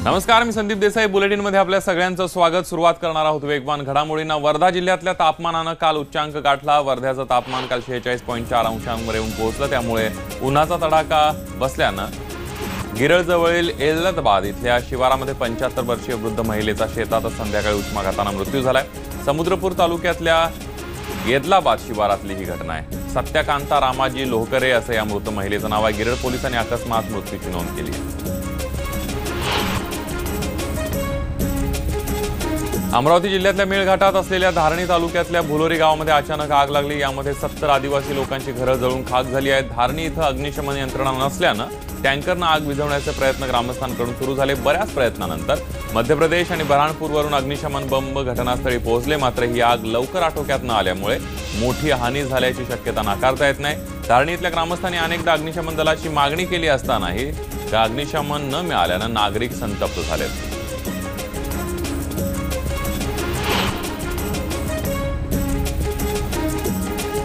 नमस्कार, मी संदीप देसाई. बुलेटिनमध्ये आपल्या सगळ्यांचं स्वागत. सुरुवात करणार आहोत वेगवान घडामोडींना. वर्धा जिल्ह्यातल्या तापमानानं काल उच्चांक गाठला. वर्ध्याचं तापमान काल 46.4 अंशांवर येऊन पोहोचलं. त्यामुळे उन्हाचा तडाखा बसल्यानं गिरळजवळील एलतबाद इथल्या शिवारामध्ये 75 वर्षीय वृद्ध महिलेचा शेतातच संध्याकाळी उष्माघातानं मृत्यू झालाय. समुद्रपूर तालुक्यातल्या येदलाबाद शिवारातली ही घटना आहे. सत्यकांता रामाजी लोहकरे असं या मृत महिलेचं नाव आहे. गिरळ पोलिसांनी अकस्मात मृत्यूची नोंद केली आहे. अमरावती जिल्ह्यातल्या मेळघाटात असलेल्या धारणी तालुक्यातल्या भुलोरी गावामध्ये अचानक आग लागली. यामध्ये 70 आदिवासी लोकांची घरं जळून खाक झाली आहेत. धारणी इथं अग्निशमन यंत्रणा नसल्यानं टँकरनं आग विझवण्याचे प्रयत्न ग्रामस्थांकडून सुरू झाले. बऱ्याच प्रयत्नानंतर मध्य प्रदेश आणि बऱ्हाणपूरवरून अग्निशमन बंब घटनास्थळी पोहोचले. मात्र ही आग लवकर आटोक्यात न आल्यामुळे मोठी हानी झाल्याची शक्यता नाकारता येत नाही. धारणी इथल्या ग्रामस्थांनी अनेकदा अग्निशमन दलाची मागणी केली असतानाही अग्निशमन न मिळाल्यानं नागरिक संतप्त झालेत.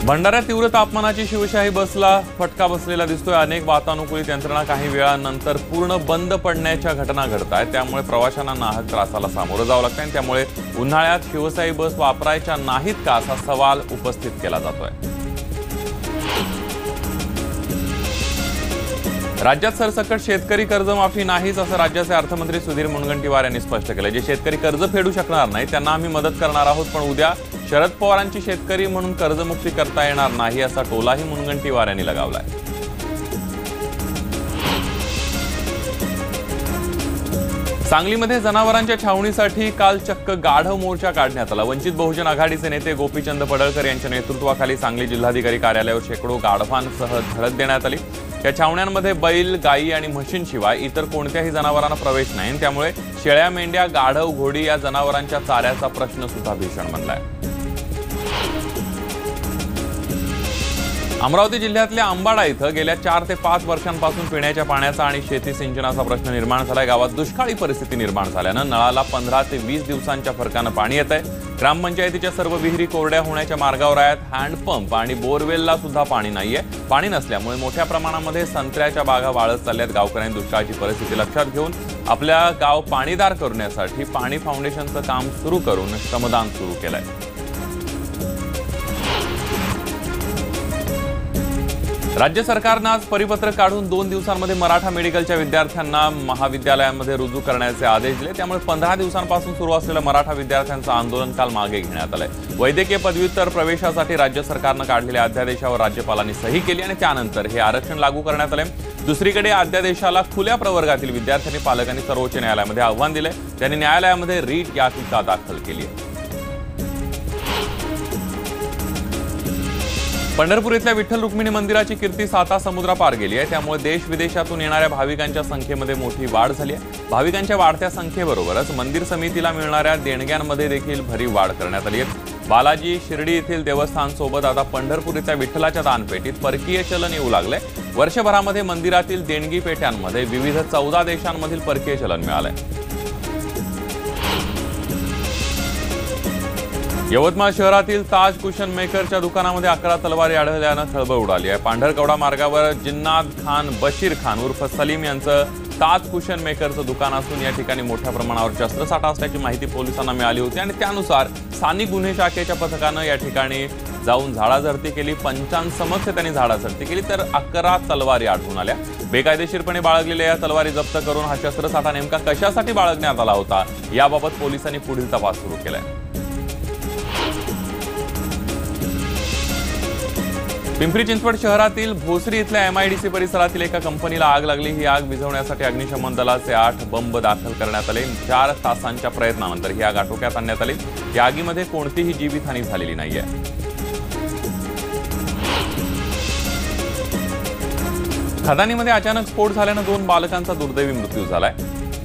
भंडाऱ्यात तीव्र तापमानाची शिवशाही बसला फटका बसलेला दिसतोय. अनेक वातानुकूलित यंत्रणा काही वेळानंतर पूर्ण बंद पडण्याच्या घटना घडत आहेत. त्यामुळे प्रवाशांना नाहक त्रासाला सामोरं जावं लागतं आणि त्यामुळे उन्हाळ्यात शिवशाही बस वापरायच्या नाहीत का असा सवाल उपस्थित केला जातोय. राज्यात सरसकट शेतकरी कर्जमाफी नाहीच असं राज्याचे अर्थमंत्री सुधीर मुनगंटीवार यांनी स्पष्ट केलं. जे शेतकरी कर्ज फेडू शकणार नाही त्यांना आम्ही मदत करणार आहोत, पण उद्या शरद पवारांची शेतकरी म्हणून कर्जमुक्ती करता येणार नाही असा टोलाही मुनगंटीवार यांनी लगावलाय. सांगलीमध्ये जनावरांच्या छावणीसाठी काल चक्क गाढव मोर्चा काढण्यात आला. वंचित बहुजन आघाडीचे नेते गोपीचंद पडळकर यांच्या नेतृत्वाखाली सांगली जिल्हाधिकारी कार्यालयावर शेकडो गाढवांसह धडक देण्यात आली. या छावण्यांमध्ये बैल, गायी आणि म्हशींशिवाय इतर कोणत्याही जनावरांना प्रवेश नाही. त्यामुळे शेळ्या, मेंढ्या, गाढव, घोडी या जनावरांच्या चाऱ्याचा प्रश्न सुद्धा भीषण बनलाय. अमरावती जिल्ह्यातल्या अंबाडा इथं गेल्या 4 ते 5 वर्षांपासून पिण्याच्या पाण्याचा आणि शेती सिंचनाचा प्रश्न निर्माण झालाय. गावात दुष्काळी परिस्थिती निर्माण झाल्यानं नळाला 15 ते 20 दिवसांच्या फरकानं पाणी येत आहे. ग्रामपंचायतीच्या सर्व विहिरी कोरड्या होण्याच्या मार्गावर आहेत. हँडपंप आणि बोरवेलला सुद्धा पाणी नाहीये. पाणी नसल्यामुळे मोठ्या प्रमाणामध्ये संत्र्याच्या बागा वाळत चालल्यात. गावकऱ्यांनी दुष्काळाची परिस्थिती लक्षात घेऊन आपल्या गाव पाणीदार करण्यासाठी पाणी फाउंडेशनचं काम सुरू करून श्रमदान सुरू केलंय. राज्य सरकारनं आज परिपत्रक काढून 2 दिवसांमध्ये मराठा मेडिकलच्या विद्यार्थ्यांना महाविद्यालयांमध्ये रुजू करण्याचे आदेश दिले. त्यामुळे 15 दिवसांपासून सुरू असलेलं मराठा विद्यार्थ्यांचं आंदोलन काल मागे घेण्यात आलंय. वैद्यकीय पदव्युत्तर प्रवेशासाठी राज्य सरकारनं काढलेल्या अध्यादेशावर राज्यपालांनी सही केली आणि त्यानंतर हे आरक्षण लागू करण्यात आले. दुसरीकडे अध्यादेशाला खुल्या प्रवर्गातील विद्यार्थ्यांनी पालकांनी सर्वोच्च न्यायालयामध्ये आव्हान दिले. त्यांनी न्यायालयामध्ये रीट याचिका दाखल केली आहे. पंढरपूर इथल्या विठ्ठल रुक्मिणी मंदिराची कीर्ती साता समुद्रापार गेली आहे. त्यामुळे देश विदेशातून येणाऱ्या भाविकांच्या संख्येमध्ये मोठी वाढ झाली आहे. भाविकांच्या वाढत्या संख्येबरोबरच मंदिर समितीला मिळणाऱ्या देणग्यांमध्ये देखील भरीव वाढ करण्यात आली आहे. बालाजी शिर्डी येथील देवस्थानसोबत आता पंढरपूर इथल्या विठ्ठलाच्या दानपेटीत परकीय चलन येऊ लागले. वर्षभरामध्ये मंदिरातील देणगी पेट्यांमध्ये विविध 14 देशांमधील परकीय चलन मिळालंय. यवतमाळ शहरातील ताज कुशन मेकरच्या दुकानामध्ये 11 तलवारी आढळल्यानं खळबळ उडाली आहे. पांढरकवडा मार्गावर जिन्नात खान बशीर खान उर्फ सलीम यांचं ताज कुशन मेकरचं दुकान असून या ठिकाणी मोठ्या प्रमाणावर शस्त्रसाठा असल्याची माहिती पोलिसांना मिळाली होती आणि त्यानुसार स्थानिक गुन्हे शाखेच्या पथकानं या ठिकाणी जाऊन झाडाझडती केली. पंचांसमक्ष त्यांनी झाडाझडती केली तर 11 तलवारी आढळून आल्या. बेकायदेशीरपणे बाळगलेल्या या तलवारी जप्त करून हा शस्त्रसाठा नेमका कशासाठी बाळगण्यात आला होता याबाबत पोलिसांनी पुढील तपास सुरू केलाय. पिंपरी चिंचवड शहरातील भोसरी इथल्या MIDC परिसरातील एका कंपनीला आग लागली. ही आग विझवण्यासाठी अग्निशमन दलाचे 8 बंब दाखल करण्यात आले. 4 तासांच्या प्रयत्नानंतर ही आग आटोक्यात आणण्यात आली. या आगीमध्ये कोणतीही जीवितहानी झालेली नाहीये. खदानीमध्ये अचानक स्फोट झाल्यानं 2 बालकांचा दुर्दैवी मृत्यू झालाय.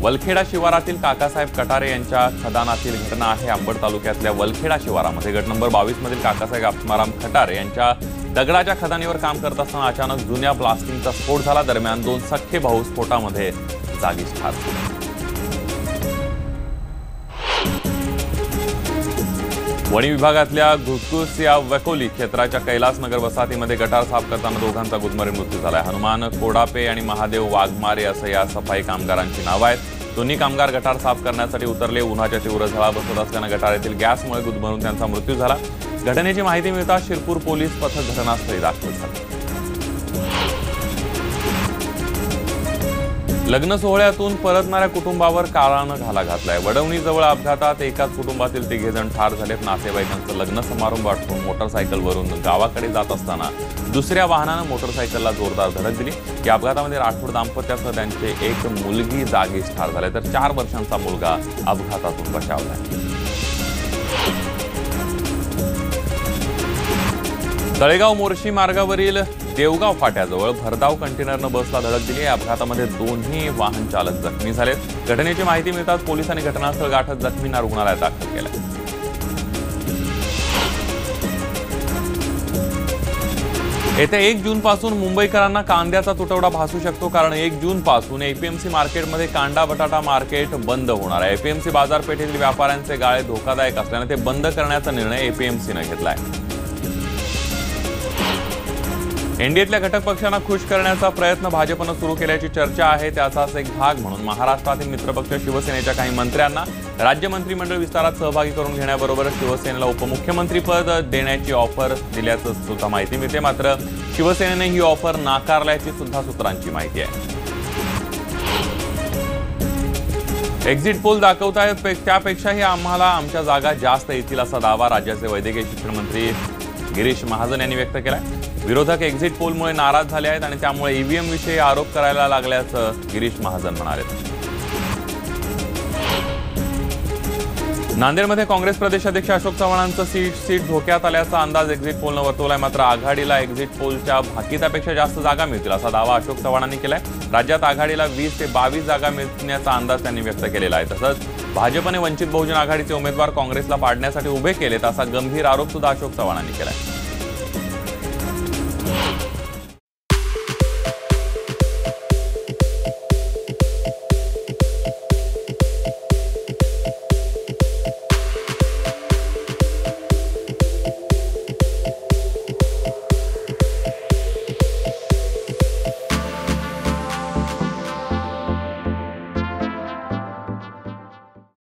वलखेडा शिवारातील काकासाहेब कटारे यांच्या खदानातील घटना आहे. अंबड तालुक्यातल्या वलखेडा शिवारामध्ये गट नंबर 22 मधील काकासाहेब आत्माराम खटारे यांच्या दगडाच्या खदानीवर काम करत असताना अचानक जुन्या प्लास्टिकचा स्फोट झाला. दरम्यान 2 सख्खे भाऊ स्फोटामध्ये जागीच ठार झाले. वणी विभागातल्या घुसघुस या वकोली क्षेत्राच्या कैलासनगर वसाहतीमध्ये गटार साफ करताना दोघांचा गुदमरी मृत्यू झाला. हनुमान कोडापे आणि महादेव वाघमारे असं या सफाई कामगारांची नावं आहेत. दोन्ही कामगार गटार साफ करण्यासाठी उतरले. उन्हाच्या तीव्र झळा बसत असल्यानं गटारातील गॅसमुळे गुदमरून त्यांचा मृत्यू झाला. घटनेची माहिती मिळताच शिरपूर पोलीस पथक घटनास्थळी दाखल झाले. लग्न सोहळ्यातून परतणाऱ्या कुटुंबावर काळानं घाला घातलाय. वडवणीजवळ अपघातात एकाच कुटुंबातील 3 जण ठार झालेत. नातेवाईकांचं लग्न समारंभ आटोपून मोटरसायकलवरून गावाकडे जात असताना दुसऱ्या वाहनानं मोटरसायकलला जोरदार धडक दिली. या अपघातामध्ये राठोड दाम्पत्यासह त्यांचे एक मुलगी जागीच ठार झाले, तर 4 वर्षांचा मुलगा अपघातातून बचावलाय. तळेगाव मोर्शी मार्गावरील देवगाव फाट्याजवळ भरधाव कंटेनरनं बसला धडक दिली. या अपघातामध्ये दोन्ही वाहन चालक जखमी झालेत. घटनेची माहिती मिळताच पोलिसांनी घटनास्थळ गाठत जखमींना रुग्णालयात दाखल केलं. येत्या 1 जूनपासून मुंबईकरांना कांद्याचा तुटवडा भासू शकतो, कारण 1 जूनपासून एपीएमसी मार्केटमध्ये कांदा बटाटा मार्केट बंद होणार आहे. एपीएमसी बाजारपेठेतील व्यापाऱ्यांचे गाळे धोकादायक असल्याने ते बंद करण्याचा निर्णय एपीएमसीनं घेतलाय. एनडीएतल्या घटक पक्षांना खुश करण्याचा प्रयत्न भाजपनं सुरू केल्याची चर्चा आहे. त्याचाच एक भाग म्हणून महाराष्ट्रातील मित्रपक्ष शिवसेनेच्या काही मंत्र्यांना राज्य मंत्रिमंडळ विस्तारात सहभागी करून घेण्याबरोबरच शिवसेनेला उपमुख्यमंत्रीपद देण्याची ऑफर दिल्याचं सुद्धा माहिती मिळते. मात्र शिवसेनेने ही ऑफर नाकारल्याची सुद्धा सूत्रांची माहिती आहे. एक्झिट पोल दाखवतायत त्यापेक्षाही आम्हाला आमच्या जागा जास्त येतील असा दावा राज्याचे वैद्यकीय शिक्षण मंत्री गिरीश महाजन यांनी व्यक्त केलाय. विरोधक एक्झिट पोलमुळे नाराज झाले आहेत आणि त्यामुळे ईव्हीएम विषयी आरोप करायला लागल्याचं गिरीश महाजन म्हणाले. नांदेडमध्ये काँग्रेस प्रदेशाध्यक्ष अशोक चव्हाणांचं सीट धोक्यात आल्याचा अंदाज एक्झिट पोलनं वर्तवलाय. मात्र आघाडीला एक्झिट पोलच्या भाकितापेक्षा जास्त जागा मिळतील असा दावा अशोक चव्हाणांनी केलाय. राज्यात आघाडीला 20 ते 22 जागा मिळण्याचा अंदाज त्यांनी व्यक्त केलेला आहे. तसंच भाजपने वंचित बहुजन आघाडीचे उमेदवार काँग्रेसला पाडण्यासाठी उभे केलेत असा गंभीर आरोप सुद्धा अशोक चव्हाणांनी केलाय.